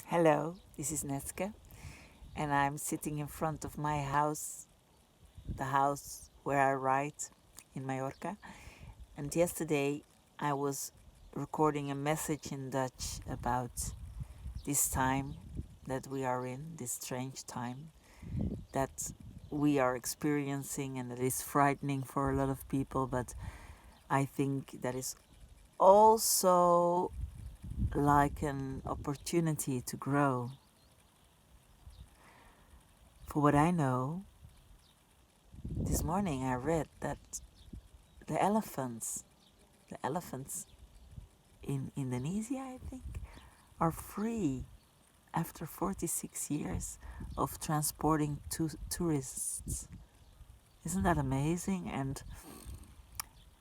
Hello, this is Netske, and I'm sitting in front of my house, the house where I write in Mallorca. And yesterday I was recording a message in Dutch about this time that we are in, this strange time that we are experiencing, and that is frightening for a lot of people, but I think that is also like an opportunity to grow. For what I know, this morning I read that the elephants in Indonesia, I think, are free after 46 years of transporting tourists. Isn't that amazing? And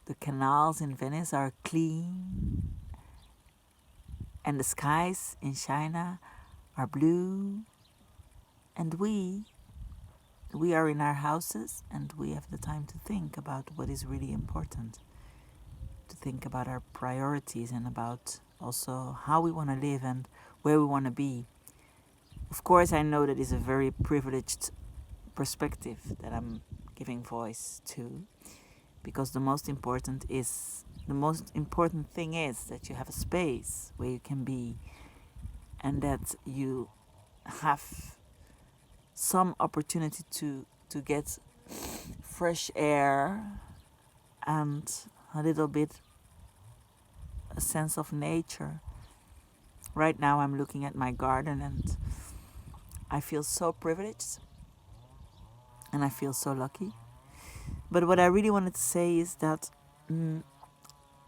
the canals in Venice are clean, and the skies in China are blue, and we are in our houses, and we have the time to think about what is really important, to think about our priorities and about also how we want to live and where we want to be. Of course, I know that is a very privileged perspective that I'm giving voice to, because the most important thing is that you have a space where you can be, and that you have some opportunity to get fresh air and a little bit a sense of nature. Right now I'm looking at my garden and I feel so privileged and I feel so lucky. But what I really wanted to say is that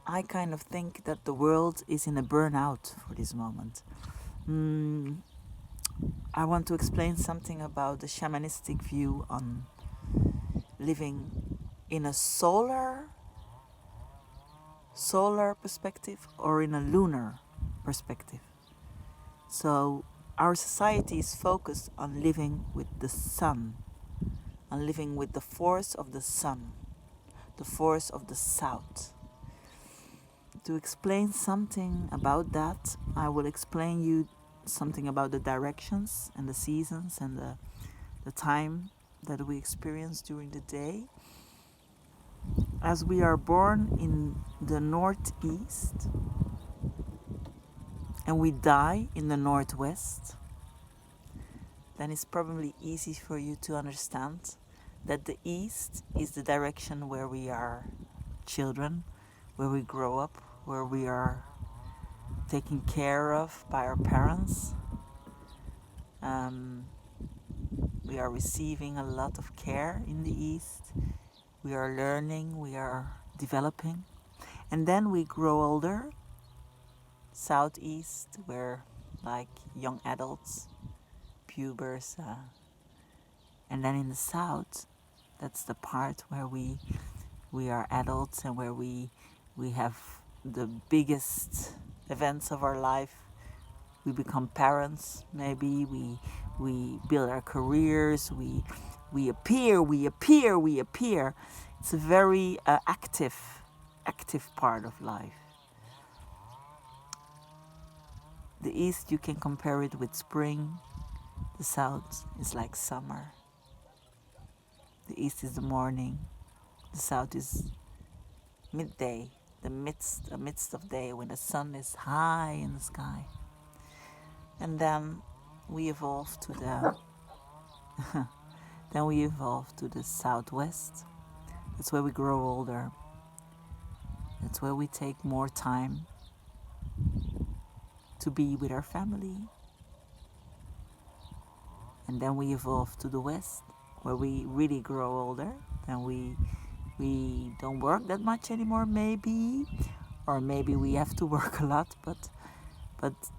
I kind of think that the world is in a burnout for this moment. I want to explain something about the shamanistic view on living in a solar perspective or in a lunar perspective. So our society is focused on living with the sun, on living with the force of the sun, the force of the south. To explain something about that, I will explain you something about the directions and the seasons and the time that we experience during the day. As we are born in the northeast and we die in the northwest, then it's probably easy for you to understand that the east is the direction where we are children, where we grow up, where we are taken care of by our parents. We are receiving a lot of care in the east. We are learning, we are developing. And then we grow older, southeast, where like young adults, pubers, and then in the south, that's the part where we are adults and where we have the biggest events of our life. We become parents, maybe we build our careers, we appear. It's a very active part of life. The east, you can compare it with spring. The south is like summer. The east is the morning. The south is midday, the midst of day, when the sun is high in the sky. And then we evolve to the southwest. That's where we grow older. That's where we take more time to be with our family. And then we evolve to the west, where we really grow older. Then we don't work that much anymore, maybe, or maybe we have to work a lot, but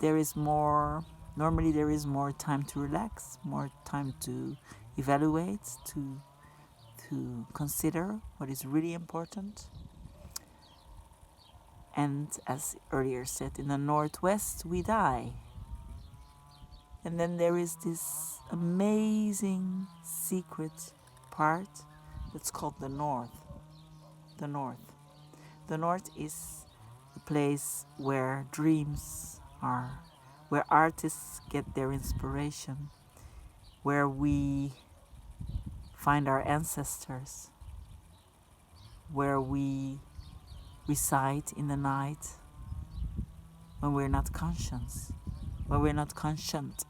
there is more. Normally, there is more time to relax, more time to evaluate, to consider what is really important. And as earlier said, in the northwest we die. And then there is this amazing secret part that's called the north. The north. The north is the place where dreams are, where artists get their inspiration, where we find our ancestors, where we recite in the night when we're not conscious, when we're not conscient.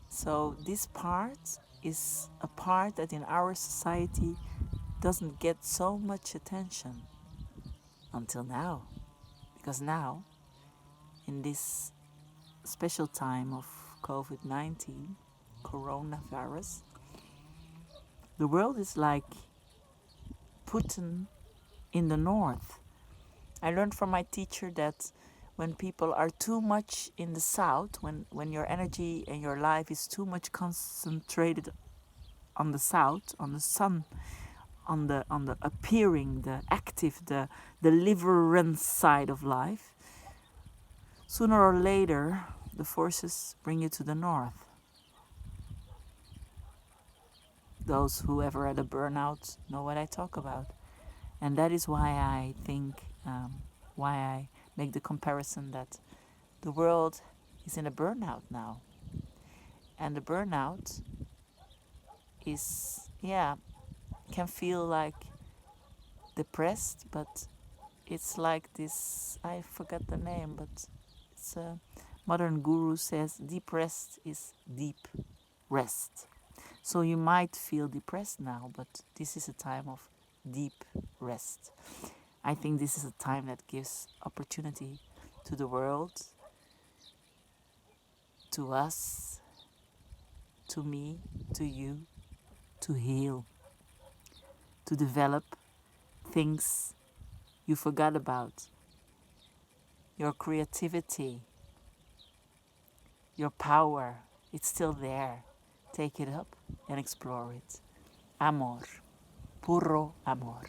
So this part is a part that in our society doesn't get so much attention until now. Because now, in this special time of COVID-19, coronavirus, the world is like Putin in the north. I learned from my teacher that when people are too much in the south, when your energy and your life is too much concentrated on the south, on the sun, on the appearing, the active, the deliverance side of life, sooner or later the forces bring you to the north. Those who ever had a burnout know what I talk about. And that is why I think, why I make the comparison that the world is in a burnout now. And the burnout is, can feel like depressed, but it's like this, I forgot the name, but it's a modern guru says depressed is deep rest. So you might feel depressed now, but this is a time of deep rest. I think this is a time that gives opportunity to the world, to us, to me, to you, to heal, to develop things you forgot about. Your creativity, your power, it's still there. Take it up and explore it. Amor, puro amor.